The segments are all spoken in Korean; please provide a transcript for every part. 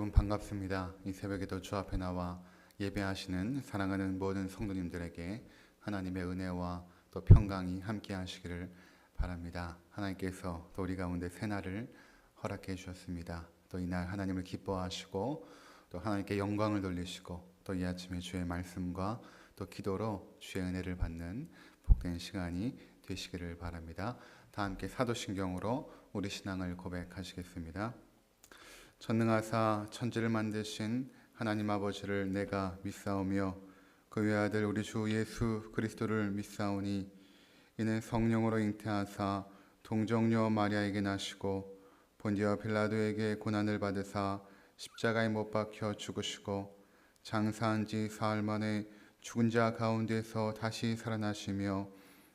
여러분 반갑습니다. 이 새벽에도 주 앞에 나와 예배하시는 사랑하는 모든 성도님들에게 하나님의 은혜와 또 평강이 함께 하시기를 바랍니다. 하나님께서 또 우리 가운데 새날을 허락해 주셨습니다. 또 이날 하나님을 기뻐하시고 또 하나님께 영광을 돌리시고 또 이 아침에 주의 말씀과 또 기도로 주의 은혜를 받는 복된 시간이 되시기를 바랍니다. 다 함께 사도신경으로 우리 신앙을 고백하시겠습니다. 전능하사 천지를 만드신 하나님 아버지를 내가 믿사오며 그 외아들 우리 주 예수 그리스도를 믿사오니 이는 성령으로 잉태하사 동정녀 마리아에게 나시고 본디오 빌라도에게 고난을 받으사 십자가에 못 박혀 죽으시고 장사한 지 사흘 만에 죽은 자 가운데서 다시 살아나시며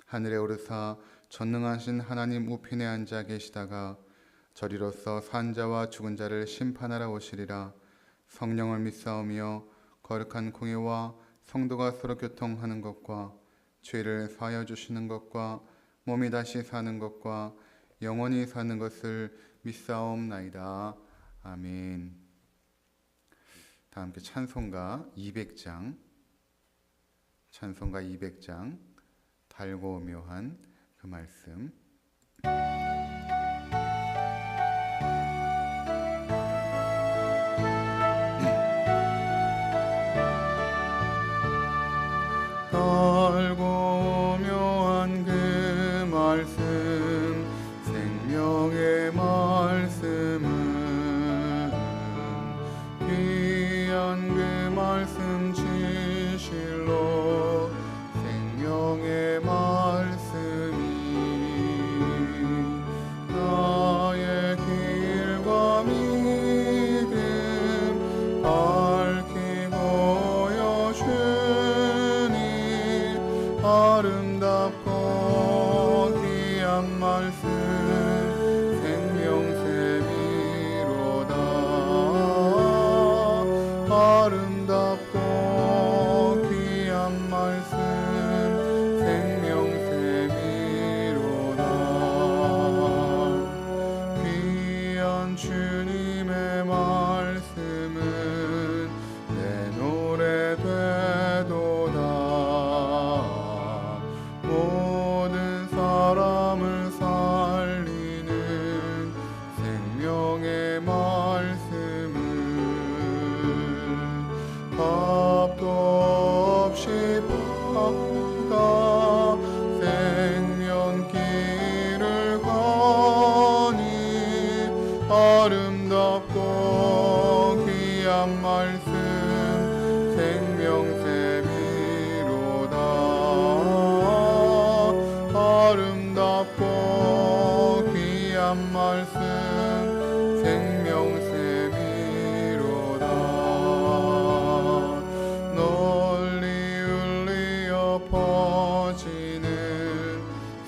하늘에 오르사 전능하신 하나님 우편에 앉아 계시다가 저리로서 산 자와 죽은 자를 심판하러 오시리라. 성령을 믿사오며 거룩한 공예와 성도가 서로 교통하는 것과 죄를 사하여 주시는 것과 몸이 다시 사는 것과 영원히 사는 것을 믿사옵나이다. 아멘. 다 함께 찬송가 200장 달고 묘한 그 말씀 달고 묘한 그 말씀 생명의 말씀은 귀한 그 말씀 진실로 생명의 말씀이 나의 길과 믿음 밝히 보여주니 아름답고 귀한 말씀 생명샘이로다. 아름답고 귀한 말씀 생명샘이로다. 귀한 주님의 말씀은 내 노래 되도다. 모든 사람을 살리는 생명의 말씀은 값도 없이 받아 생명길을 가니 아름답고 귀한 말씀 생명샘이로다. 아름답고 귀한 말씀 생명샘이로다. 널리 울리어 퍼지는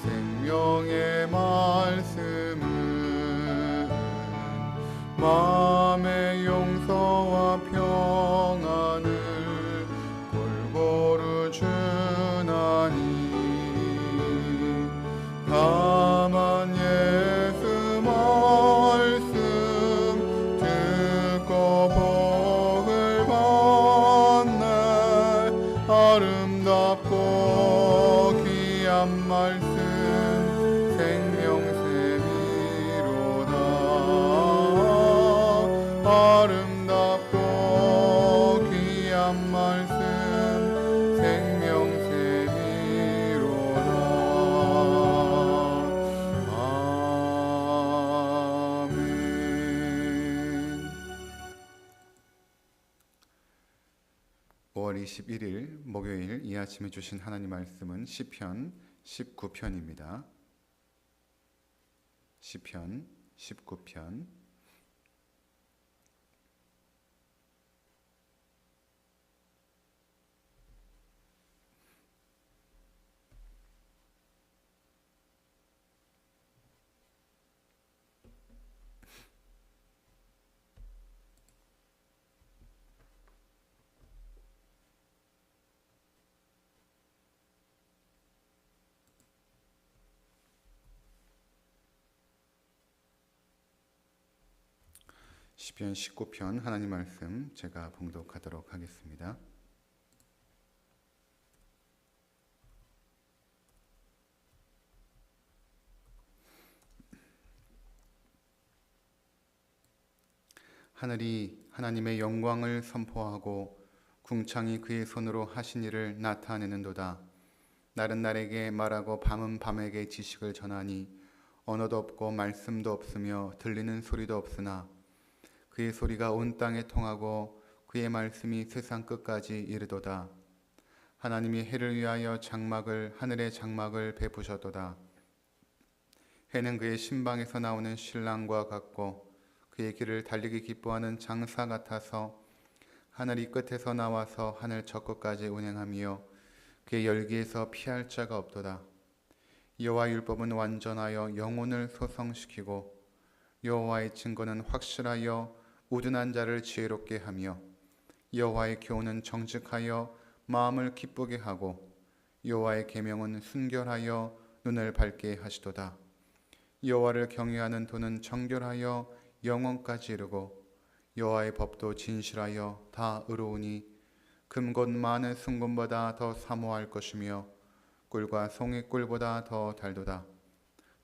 생명의 말씀은 마음의 용서와 평안을 골고루 주나니 다만 예수 말씀 듣고 복을 받네. 아름답고 귀한 말씀 생명샘이로다. 아름답고 귀한 말씀 생명샘이로다. 아멘. 5월 21일 목요일 이 아침에 주신 하나님 말씀은 시편 19편입니다. 시편 19편 시편 19편 하나님 말씀 제가 봉독하도록 하겠습니다. 하늘이 하나님의 영광을 선포하고 궁창이 그의 손으로 하신 일을 나타내는도다. 날은 날에게 말하고 밤은 밤에게 지식을 전하니 언어도 없고 말씀도 없으며 들리는 소리도 없으나 그의 소리가 온 땅에 통하고 그의 말씀이 세상 끝까지 이르도다. 하나님이 해를 위하여 하늘의 장막을 베푸셨도다. 해는 그의 신방에서 나오는 신랑과 같고 그의 길을 달리기 기뻐하는 장사 같아서 하늘 이 끝에서 나와서 하늘 저 끝까지 운행하며 그의 열기에서 피할 자가 없도다. 여호와 율법은 완전하여 영혼을 소성시키고 여호와의 증거는 확실하여 우둔한 자를 지혜롭게 하며 여호와의 교훈은 정직하여 마음을 기쁘게 하고 여호와의 계명은 순결하여 눈을 밝게 하시도다. 여호와를 경외하는 도는 정결하여 영원까지 이르고 여호와의 법도 진실하여 다 의로우니 금곧 많은 순금보다 더 사모할 것이며 꿀과 송이 꿀보다 더 달도다.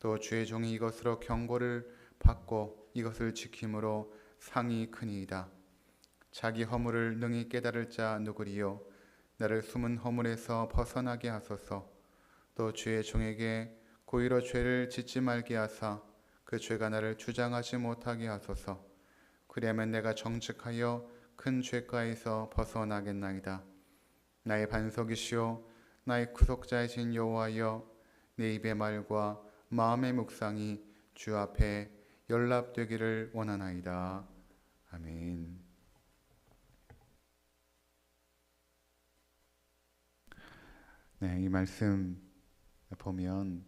또 주의 종이 이것으로 경고를 받고 이것을 지킴으로 상이 크니이다. 자기 허물을 능히 깨달을 자 누구리요. 나를 숨은 허물에서 벗어나게 하소서. 또 주의 종에게 고의로 죄를 짓지 말게 하사 그 죄가 나를 주장하지 못하게 하소서. 그리하면 내가 정직하여 큰 죄가에서 벗어나겠나이다. 나의 반석이시오 나의 구속자이신 여호와여, 내 입의 말과 마음의 묵상이 주 앞에 연락되기를 원하나이다. 아멘. 네, 이 말씀 보면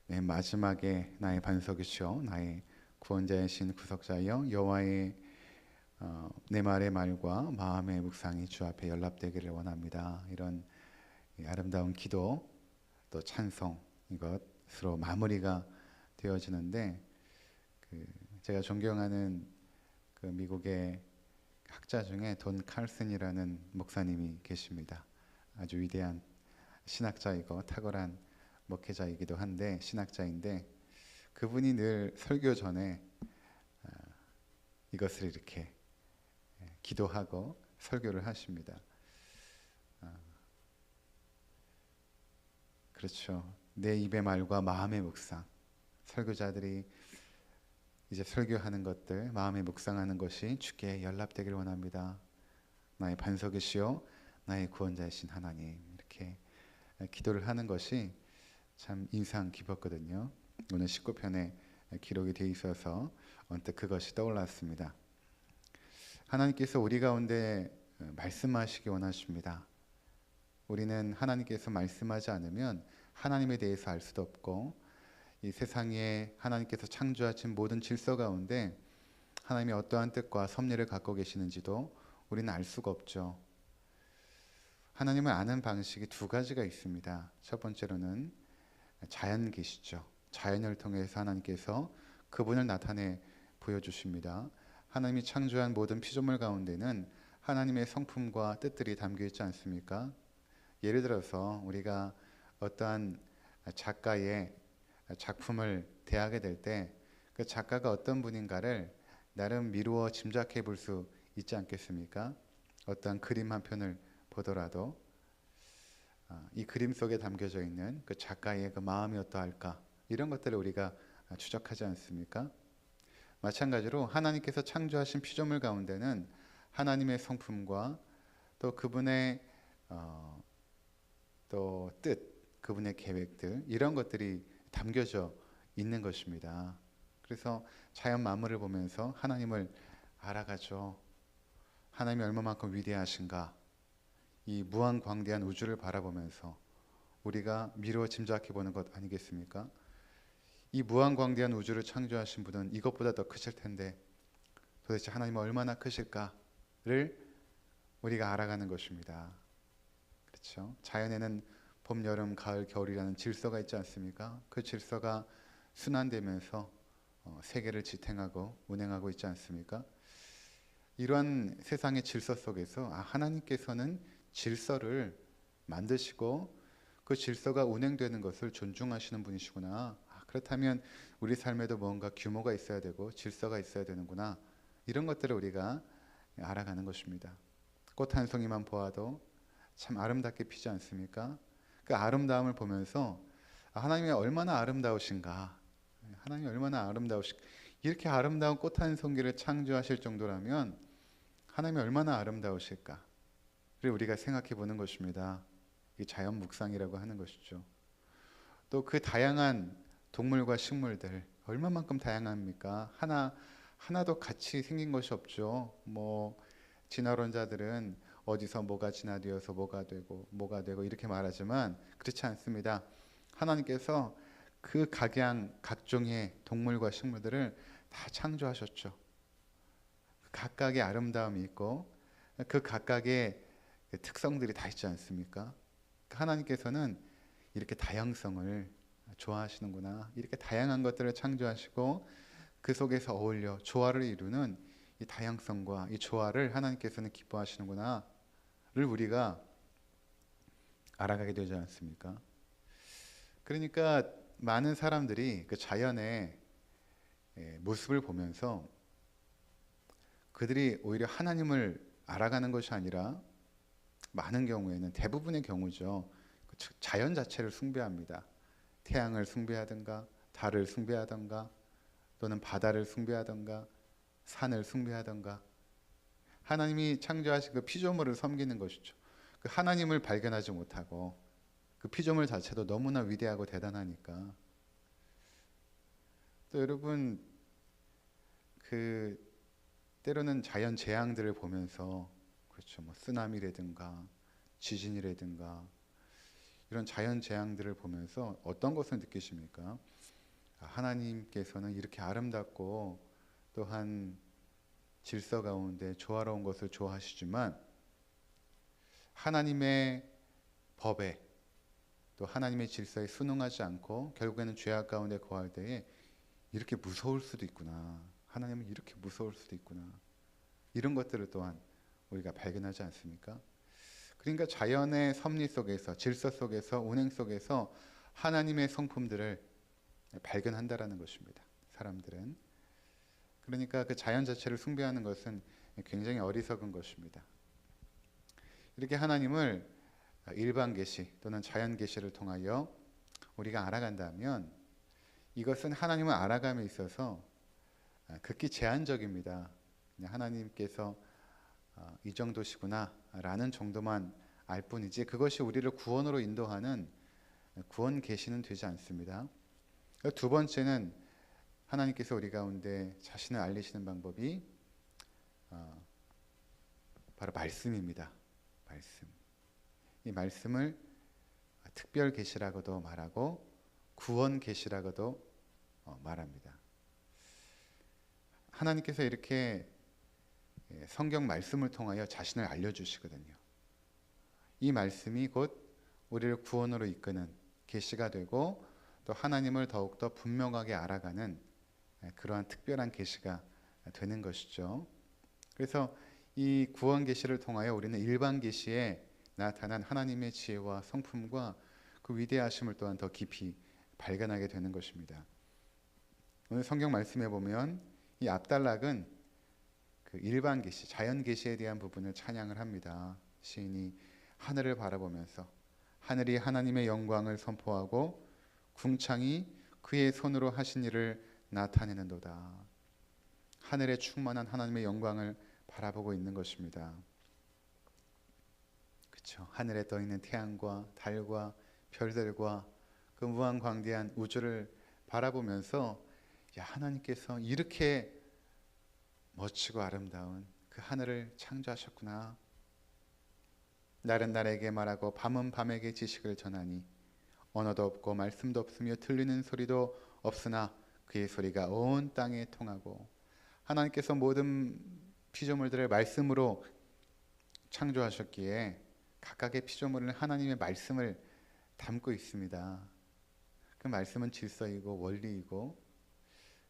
마지막에 나의 반석이시오 나의 구원자이신 구속자여 여호와의 내 말의 말과 마음의 묵상이 주 앞에 연락되기를 원합니다. 이런 아름다운 기도 또 찬송 이것으로 마무리가 되어지는데 제가 존경하는 그 미국의 학자 중에 돈 칼슨이라는 목사님이 계십니다. 아주 위대한 신학자이고 탁월한 목회자이기도 한데 신학자인데 그분이 늘 설교 전에 이것을 이렇게 기도하고 설교를 하십니다. 그렇죠. 내 입의 말과 마음의 묵상. 설교자들이 이제 설교하는 것들, 마음에 묵상하는 것이 주께 연락되기를 원합니다. 나의 반석이시요, 나의 구원자이신 하나님. 이렇게 기도를 하는 것이 참 인상 깊었거든요. 오늘 19편에 기록이 되어 있어서 언뜻 그것이 떠올랐습니다. 하나님께서 우리 가운데 말씀하시기 원하십니다. 우리는 하나님께서 말씀하지 않으면 하나님에 대해서 알 수도 없고 이 세상에 하나님께서 창조하신 모든 질서 가운데 하나님이 어떠한 뜻과 섭리를 갖고 계시는지도 우리는 알 수가 없죠. 하나님을 아는 방식이 두 가지가 있습니다. 첫 번째로는 자연 계시죠. 자연을 통해서 하나님께서 그분을 나타내 보여주십니다. 하나님이 창조한 모든 피조물 가운데는 하나님의 성품과 뜻들이 담겨 있지 않습니까? 예를 들어서 우리가 어떠한 작가의 작품을 대하게 될 때 그 작가가 어떤 분인가를 나름 미루어 짐작해 볼 수 있지 않겠습니까? 어떠한 그림 한 편을 보더라도 이 그림 속에 담겨져 있는 그 작가의 그 마음이 어떠할까 이런 것들을 우리가 추적하지 않습니까? 마찬가지로 하나님께서 창조하신 피조물 가운데는 하나님의 성품과 또 그분의 또 뜻, 그분의 계획들 이런 것들이 담겨져 있는 것입니다. 그래서 자연 만물을 보면서 하나님을 알아가죠. 하나님이 얼마만큼 위대하신가 이 무한광대한 우주를 바라보면서 우리가 미루어 짐작해 보는 것 아니겠습니까? 이 무한광대한 우주를 창조하신 분은 이것보다 더 크실 텐데 도대체 하나님은 얼마나 크실까를 우리가 알아가는 것입니다. 그렇죠? 자연에는 봄, 여름, 가을, 겨울이라는 질서가 있지 않습니까? 그 질서가 순환되면서 세계를 지탱하고 운행하고 있지 않습니까? 이러한 세상의 질서 속에서 하나님께서는 질서를 만드시고 그 질서가 운행되는 것을 존중하시는 분이시구나. 그렇다면 우리 삶에도 뭔가 규모가 있어야 되고 질서가 있어야 되는구나. 이런 것들을 우리가 알아가는 것입니다. 꽃 한 송이만 보아도 참 아름답게 피지 않습니까? 그 아름다움을 보면서 하나님이 얼마나 아름다우신가. 하나님이 얼마나 아름다우실까. 이렇게 아름다운 꽃 한 송이를 창조하실 정도라면 하나님이 얼마나 아름다우실까. 를 우리가 생각해 보는 것입니다. 이 자연 묵상이라고 하는 것이죠. 또 그 다양한 동물과 식물들 얼마만큼 다양합니까? 하나도 같이 생긴 것이 없죠. 뭐 진화론자들은 어디서 뭐가 진화되어서 뭐가 되고 이렇게 말하지만 그렇지 않습니다. 하나님께서 그 각종의 동물과 식물들을 다 창조하셨죠. 각각의 아름다움이 있고 그 각각의 특성들이 다 있지 않습니까? 하나님께서는 이렇게 다양성을 좋아하시는구나. 이렇게 다양한 것들을 창조하시고 그 속에서 어울려 조화를 이루는 이 다양성과 이 조화를 하나님께서는 기뻐하시는구나를 우리가 알아가게 되지 않습니까? 그러니까 많은 사람들이 그 자연의 모습을 보면서 그들이 오히려 하나님을 알아가는 것이 아니라 많은 경우에는 대부분의 경우죠. 자연 자체를 숭배합니다. 태양을 숭배하든가 달을 숭배하든가 또는 바다를 숭배하든가 산을 숭배하든가 하나님이 창조하신 그 피조물을 섬기는 것이죠. 그 하나님을 발견하지 못하고 그 피조물 자체도 너무나 위대하고 대단하니까. 또 여러분 그 때로는 자연 재앙들을 보면서 그렇죠. 뭐 쓰나미라든가 지진이라든가 이런 자연 재앙들을 보면서 어떤 것을 느끼십니까? 하나님께서는 이렇게 아름답고 또한 질서 가운데 조화로운 것을 좋아하시지만 하나님의 법에 또 하나님의 질서에 순응하지 않고 결국에는 죄악 가운데 거할 때에 이렇게 무서울 수도 있구나. 하나님은 이렇게 무서울 수도 있구나. 이런 것들을 또한 우리가 발견하지 않습니까? 그러니까 자연의 섭리 속에서 질서 속에서 운행 속에서 하나님의 성품들을 발견한다라는 것입니다. 사람들은. 그러니까 그 자연 자체를 숭배하는 것은 굉장히 어리석은 것입니다. 이렇게 하나님을 일반 계시 또는 자연 계시를 통하여 우리가 알아간다면 이것은 하나님을 알아감에 있어서 극히 제한적입니다. 그냥 하나님께서 이 정도시구나 라는 정도만 알 뿐이지 그것이 우리를 구원으로 인도하는 구원 계시는 되지 않습니다. 두 번째는 하나님께서 우리 가운데 자신을 알리시는 방법이 바로 말씀입니다. 말씀. 이 말씀을 특별 계시라고도 말하고 구원 계시라고도 말합니다. 하나님께서 이렇게 성경 말씀을 통하여 자신을 알려주시거든요. 이 말씀이 곧 우리를 구원으로 이끄는 계시가 되고 또 하나님을 더욱더 분명하게 알아가는 그러한 특별한 계시가 되는 것이죠. 그래서 이 구원 계시를 통하여 우리는 일반 계시에 나타난 하나님의 지혜와 성품과 그 위대하심을 또한 더 깊이 발견하게 되는 것입니다. 오늘 성경 말씀에 보면 이 압달락은 그 일반 계시, 자연 계시에 대한 부분을 찬양을 합니다. 시인이 하늘을 바라보면서 하늘이 하나님의 영광을 선포하고 궁창이 그의 손으로 하신 일을 나타내는도다. 하늘에 충만한 하나님의 영광을 바라보고 있는 것입니다. 그렇죠. 하늘에 떠 있는 태양과 달과 별들과 그 무한광대한 우주를 바라보면서 야, 하나님께서 이렇게 멋지고 아름다운 그 하늘을 창조하셨구나. 날은 날에게 말하고 밤은 밤에게 지식을 전하니 언어도 없고 말씀도 없으며 들리는 소리도 없으나 그의 소리가 온 땅에 통하고 하나님께서 모든 피조물들을 말씀으로 창조하셨기에 각각의 피조물은 하나님의 말씀을 담고 있습니다. 그 말씀은 질서이고 원리이고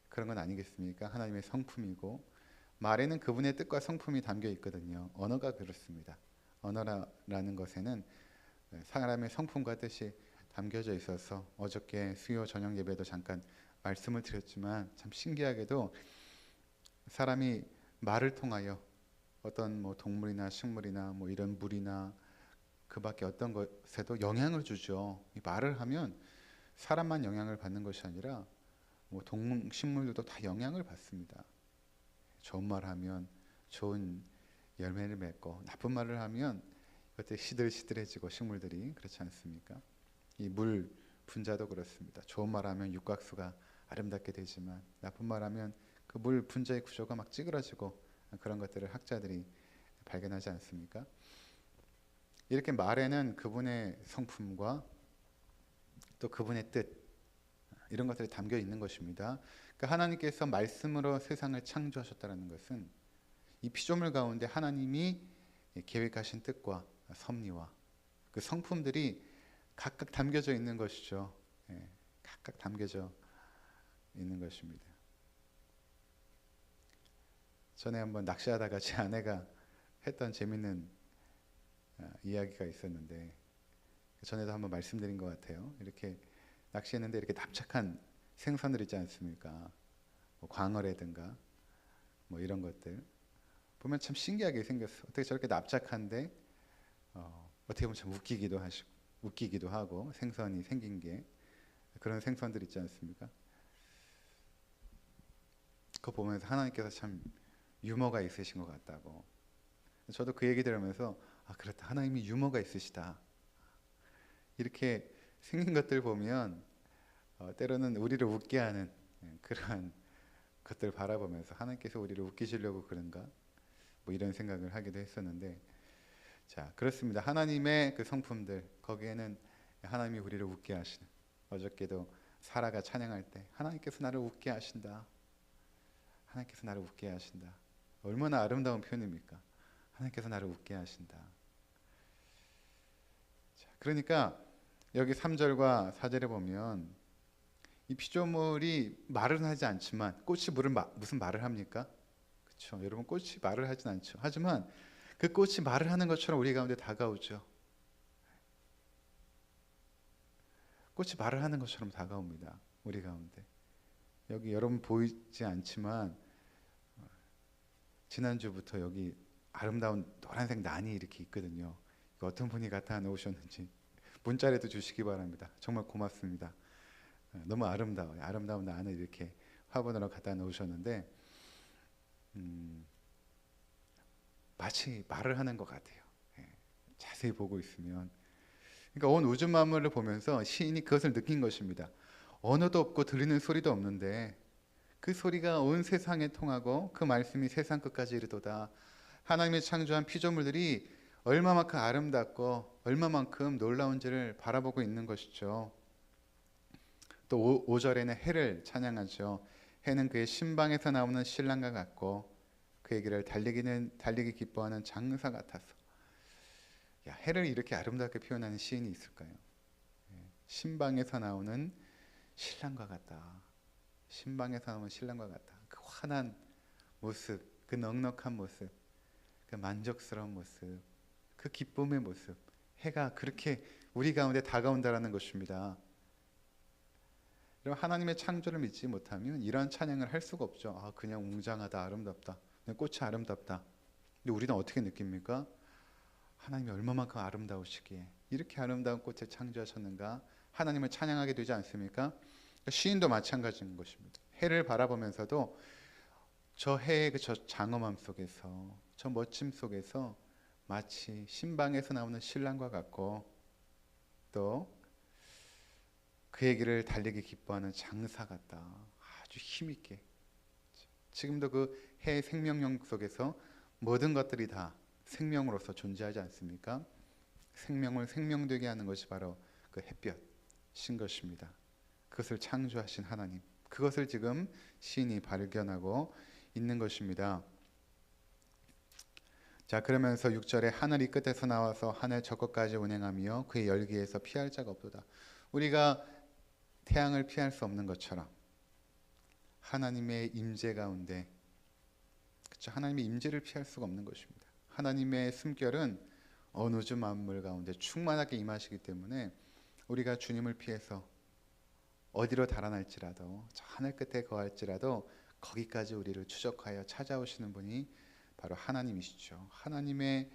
그런 건 아니겠습니까? 하나님의 성품이고 말에는 그분의 뜻과 성품이 담겨 있거든요. 언어가 그렇습니다. 언어라는 것에는 사람의 성품과 뜻이 담겨져 있어서 어저께 수요 저녁 예배도 잠깐 말씀을 드렸지만 참 신기하게도 사람이 말을 통하여 어떤 뭐 동물이나 식물이나 뭐 이런 물이나 그 밖에 어떤 것에도 영향을 주죠. 이 말을 하면 사람만 영향을 받는 것이 아니라 뭐 동물, 식물들도 다 영향을 받습니다. 좋은 말을 하면 좋은 열매를 맺고 나쁜 말을 하면 그때 시들시들해지고 식물들이 그렇지 않습니까? 이 물 분자도 그렇습니다. 좋은 말하면 육각수가 아름답게 되지만 나쁜 말하면 그 물 분자의 구조가 막 찌그러지고 그런 것들을 학자들이 발견하지 않습니까? 이렇게 말에는 그분의 성품과 또 그분의 뜻 이런 것들이 담겨 있는 것입니다. 그러니까 하나님께서 말씀으로 세상을 창조하셨다는 것은 이 피조물 가운데 하나님이 계획하신 뜻과 섭리와 그 성품들이 각각 담겨져 있는 것이죠. 각각 담겨져 있는 것입니다. 전에 한번 낚시하다가 제 아내가 했던 재밌는 이야기가 있었는데 전에도 한번 말씀드린 것 같아요. 이렇게 낚시했는데 이렇게 납작한 생선들 있지 않습니까? 뭐 광어라든가 뭐 이런 것들 보면 참 신기하게 생겼어. 어떻게 저렇게 납작한데 어떻게 보면 참 웃기기도 하고 생선이 생긴 게 그런 생선들 있지 않습니까? 그거 보면서 하나님께서 참 유머가 있으신 것 같다고. 저도 그 얘기 들으면서 아 그렇다 하나님이 유머가 있으시다. 이렇게 생긴 것들 보면 때로는 우리를 웃게 하는 그러한 것들을 바라보면서 하나님께서 우리를 웃기시려고 그런가? 뭐 이런 생각을 하기도 했었는데 자 그렇습니다. 하나님의 그 성품들 거기에는 하나님이 우리를 웃게 하시는 어저께도 사라가 찬양할 때 하나님께서 나를 웃게 하신다. 하나님께서 나를 웃게 하신다. 얼마나 아름다운 표현입니까? 하나님께서 나를 웃게 하신다. 자, 그러니까 여기 3절과 4절에 보면 이 피조물이 말은 하지 않지만 꽃이 무슨 말을 합니까? 그렇죠. 여러분 꽃이 말을 하진 않죠. 하지만 그 꽃이 말을 하는 것처럼 우리 가운데 다가오죠. 꽃이 말을 하는 것처럼 다가옵니다. 우리 가운데. 여기 여러분 보이지 않지만 지난주부터 여기 아름다운 노란색 난이 이렇게 있거든요. 어떤 분이 갖다 놓으셨는지 문자라도 주시기 바랍니다. 정말 고맙습니다. 너무 아름다워요. 아름다운 난을 이렇게 화분으로 갖다 놓으셨는데 마치 말을 하는 것 같아요. 자세히 보고 있으면 그러니까 온 우주 만물을 보면서 시인이 그것을 느낀 것입니다. 언어도 없고 들리는 소리도 없는데 그 소리가 온 세상에 통하고 그 말씀이 세상 끝까지 이르도다. 하나님이 창조한 피조물들이 얼마만큼 아름답고 얼마만큼 놀라운지를 바라보고 있는 것이죠. 또 5절에는 해를 찬양하죠. 해는 그의 신방에서 나오는 신랑과 같고 그의 길을 달리기 기뻐하는 장사 같아서. 야, 해를 이렇게 아름답게 표현하는 시인이 있을까요? 신방에서 나오는 신랑과 같다. 신방에서 나오는 신랑과 같다. 그 환한 모습, 그 넉넉한 모습, 그 만족스러운 모습, 그 기쁨의 모습. 해가 그렇게 우리 가운데 다가온다라는 것입니다. 하나님의 창조를 믿지 못하면 이러한 찬양을 할 수가 없죠. 아, 그냥 웅장하다, 아름답다. 그냥 꽃이 아름답다. 근데 우리는 어떻게 느낍니까? 하나님이 얼마만큼 아름다우시기에 이렇게 아름다운 꽃을 창조하셨는가? 하나님을 찬양하게 되지 않습니까? 시인도 마찬가지인 것입니다. 해를 바라보면서도 저 해의 저 장엄함 속에서 저 멋짐 속에서 마치 신방에서 나오는 신랑과 같고 또 그의 길을 달리기 기뻐하는 장사 같다. 아주 힘있게. 지금도 그 해의 생명력 속에서 모든 것들이 다 생명으로서 존재하지 않습니까? 생명을 생명되게 하는 것이 바로 그 햇볕인 것입니다. 그것을 창조하신 하나님. 그것을 지금 시인이 발견하고 있는 것입니다. 자, 그러면서 6절에 하늘이 끝에서 나와서 하늘 저 끝까지 운행하며 그의 열기에서 피할 자가 없도다. 우리가 태양을 피할 수 없는 것처럼 하나님의 임재 가운데 그렇죠? 하나님의 임재를 피할 수가 없는 것입니다. 하나님의 숨결은 어느 주 만물 가운데 충만하게 임하시기 때문에 우리가 주님을 피해서 어디로 달아날지라도 저 하늘 끝에 거할지라도 거기까지 우리를 추적하여 찾아오시는 분이 바로 하나님이시죠. 하나님의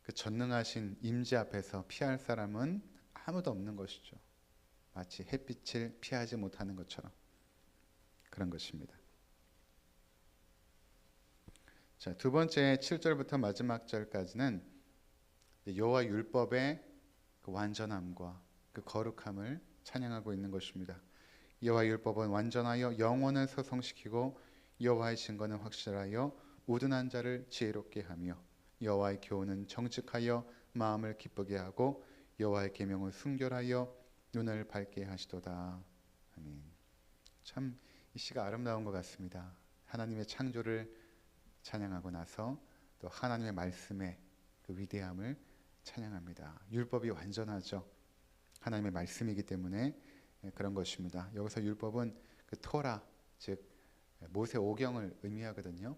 그 전능하신 임재 앞에서 피할 사람은 아무도 없는 것이죠. 마치 햇빛을 피하지 못하는 것처럼 그런 것입니다. 자, 두 번째 7절부터 마지막 절까지는 여호와 율법의 그 완전함과 그 거룩함을 찬양하고 있는 것입니다. 여호와 율법은 완전하여 영혼을 소성시키고 여호와의 증거는 확실하여 우둔한 자를 지혜롭게 하며 여호와의 교훈은 정직하여 마음을 기쁘게 하고 여호와의 계명은 순결하여 눈을 밝게 하시도다. 아멘. 참 이 시가 아름다운 것 같습니다. 하나님의 창조를 찬양하고 나서 또 하나님의 말씀의 그 위대함을 찬양합니다. 율법이 완전하죠. 하나님의 말씀이기 때문에 그런 것입니다. 여기서 율법은 그 토라, 즉 모세 오경을 의미하거든요.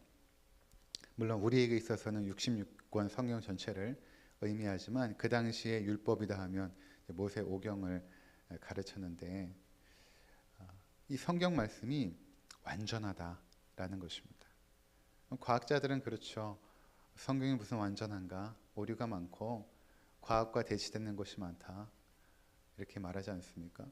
물론 우리에게 있어서는 66권 성경 전체를 의미하지만 그 당시에 율법이다 하면 모세 오경을 가르쳤는데 이 성경 말씀이 완전하다라는 것입니다. 과학자들은 그렇죠. 성경이 무슨 완전한가? 오류가 많고 과학과 대치되는 것이 많다. 이렇게 말하지 않습니까?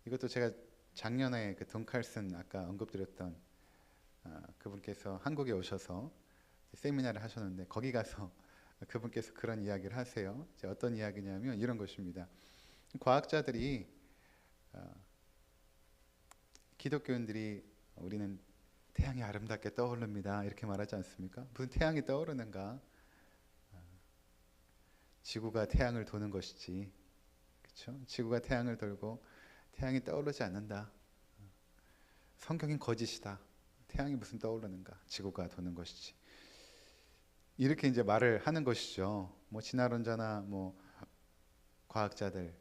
이것도 제가 작년에 그 돈 칼슨 아까 언급드렸던 그분께서 한국에 오셔서 세미나를 하셨는데 거기 가서 그분께서 그런 이야기를 하세요. 어떤 이야기냐면 이런 것입니다. 과학자들이 기독교인들이 우리는 태양이 아름답게 떠오릅니다. 이렇게 말하지 않습니까? 무슨 태양이 떠오르는가? 지구가 태양을 도는 것이지. 그렇죠? 지구가 태양을 돌고 태양이 떠오르지 않는다. 성경인 거짓이다. 태양이 무슨 떠오르는가? 지구가 도는 것이지. 이렇게 이제 말을 하는 것이죠. 뭐 진화론자나 뭐 과학자들,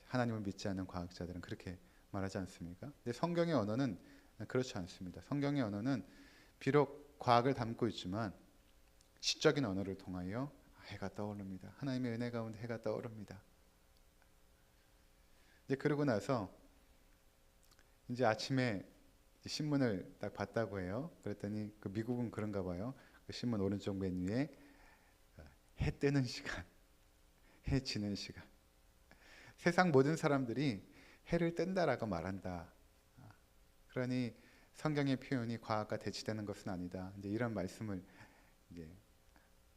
하나님을 믿지 않는 과학자들은 그렇게 말하지 않습니까? 근데 성경의 언어는 그렇지 않습니다. 성경의 언어는 비록 과학을 담고 있지만 시적인 언어를 통하여 해가 떠오릅니다. 하나님의 은혜 가운데 해가 떠오릅니다. 이제 그러고 나서 이제 아침에 신문을 딱 봤다고 해요. 그랬더니 그 미국은 그런가 봐요. 그 신문 오른쪽 맨 위에 해 뜨는 시간, 해 지는 시간. 세상 모든 사람들이 해를 뜬다라고 말한다. 그러니 성경의 표현이 과학과 대치되는 것은 아니다. 이제 이런 말씀을 이제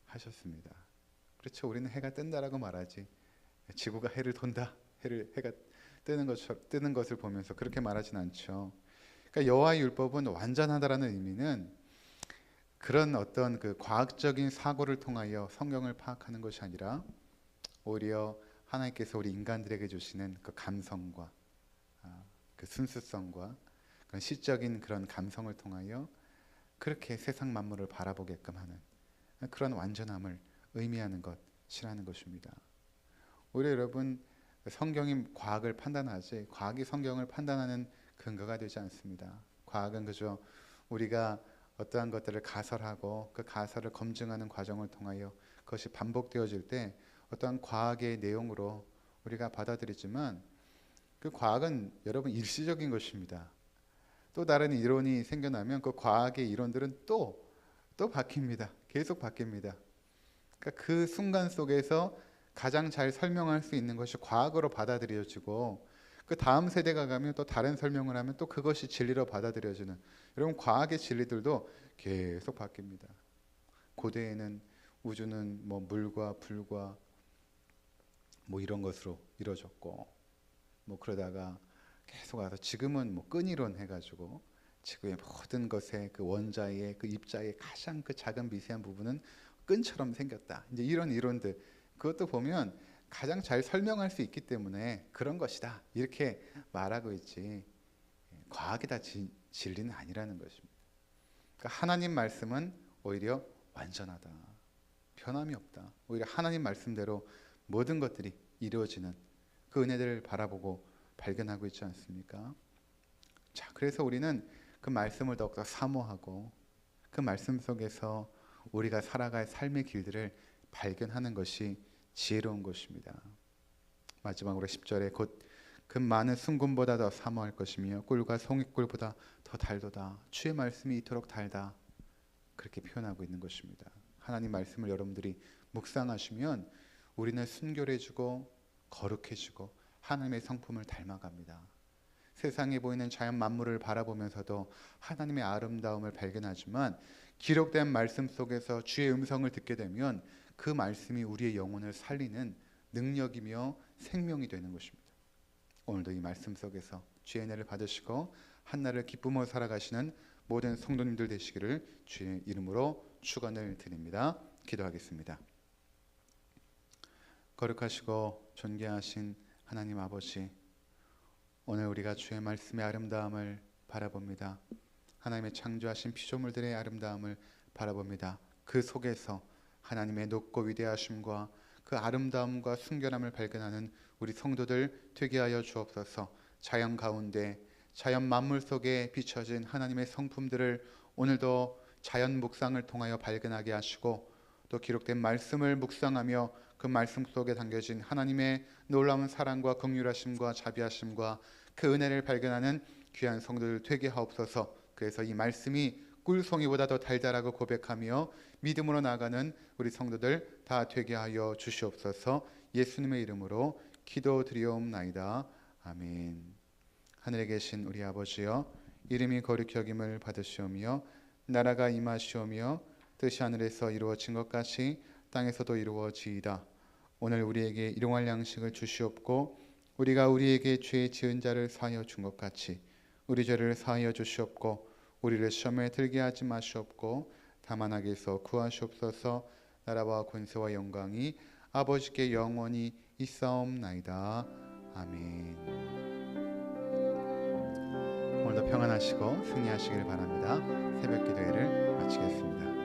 하셨습니다. 그렇죠. 우리는 해가 뜬다라고 말하지. 지구가 해를 돈다. 해가 뜨는 것을 보면서 그렇게 말하진 않죠. 그러니까 여호와의 율법은 완전하다라는 의미는 그런 어떤 그 과학적인 사고를 통하여 성경을 파악하는 것이 아니라 오히려 하나님께서 우리 인간들에게 주시는 그 감성과 그 순수성과 그런 시적인 그런 감성을 통하여 그렇게 세상 만물을 바라보게끔 하는 그런 완전함을 의미하는 것이라는 것입니다. 오히려 여러분 성경이 과학을 판단하지 과학이 성경을 판단하는 근거가 되지 않습니다. 과학은 그저 우리가 어떠한 것들을 가설하고 그 가설을 검증하는 과정을 통하여 그것이 반복되어질 때 어떠한 과학의 내용으로 우리가 받아들이지만 그 과학은 여러분 일시적인 것입니다. 또 다른 이론이 생겨나면 그 과학의 이론들은 또 바뀝니다. 계속 바뀝니다. 그러니까 그 순간 속에서 가장 잘 설명할 수 있는 것이 과학으로 받아들여지고 그 다음 세대가 가면 또 다른 설명을 하면 또 그것이 진리로 받아들여지는 여러분 과학의 진리들도 계속 바뀝니다. 고대에는 우주는 뭐 물과 불과 뭐 이런 것으로 이루어졌고 뭐 그러다가 계속 와서 지금은 뭐 끈이론 해가지고 지구의 모든 것의 그 원자의 그 입자의 가장 그 작은 미세한 부분은 끈처럼 생겼다. 이제 이런 이론들 그것도 보면 가장 잘 설명할 수 있기 때문에 그런 것이다 이렇게 말하고 있지 과학이 다 진리는 아니라는 것입니다. 그러니까 하나님 말씀은 오히려 완전하다. 변함이 없다. 오히려 하나님 말씀대로 모든 것들이 이루어지는 그 은혜들을 바라보고 발견하고 있지 않습니까? 자, 그래서 우리는 그 말씀을 더욱더 사모하고 그 말씀 속에서 우리가 살아갈 삶의 길들을 발견하는 것이 지혜로운 것입니다. 마지막으로 10절에 곧 그 많은 순금보다 더 사모할 것이며 꿀과 송이꿀보다 더 달도다. 주의 말씀이 이토록 달다. 그렇게 표현하고 있는 것입니다. 하나님 말씀을 여러분들이 묵상하시면 우리는 순결해지고 거룩해지고 하나님의 성품을 닮아갑니다. 세상에 보이는 자연 만물을 바라보면서도 하나님의 아름다움을 발견하지만 기록된 말씀 속에서 주의 음성을 듣게 되면 그 말씀이 우리의 영혼을 살리는 능력이며 생명이 되는 것입니다. 오늘도 이 말씀 속에서 주의 은혜를 받으시고 한날을 기쁨으로 살아가시는 모든 성도님들 되시기를 주의 이름으로 축원을 드립니다. 기도하겠습니다. 거룩하시고 존귀하신 하나님 아버지, 오늘 우리가 주의 말씀의 아름다움을 바라봅니다. 하나님의 창조하신 피조물들의 아름다움을 바라봅니다. 그 속에서 하나님의 높고 위대하심과 그 아름다움과 순결함을 발견하는 우리 성도들 되게 하여 주옵소서. 자연 가운데 자연 만물 속에 비춰진 하나님의 성품들을 오늘도 자연 묵상을 통하여 발견하게 하시고 또 기록된 말씀을 묵상하며 그 말씀 속에 담겨진 하나님의 놀라운 사랑과 긍휼하심과 자비하심과 그 은혜를 발견하는 귀한 성도들 되게 하옵소서. 그래서 이 말씀이 꿀송이보다 더 달달하고 고백하며 믿음으로 나아가는 우리 성도들 다 되게 하여 주시옵소서. 예수님의 이름으로 기도드리옵나이다. 아멘. 하늘에 계신 우리 아버지여, 이름이 거룩히 여김을 받으시오며 나라가 임하시오며 뜻이 하늘에서 이루어진 것 같이 땅에서도 이루어지이다. 오늘 우리에게 일용할 양식을 주시옵고 우리가 우리에게 죄 지은 자를 사하여 준 것 같이 우리 죄를 사하여 주시옵고 우리를 시험에 들게 하지 마시옵고 다만 악에서 구하시옵소서. 나라와 권세와 영광이 아버지께 영원히 있사옵나이다. 아멘. 오늘도 평안하시고 승리하시길 바랍니다. 새벽 기도회를 마치겠습니다.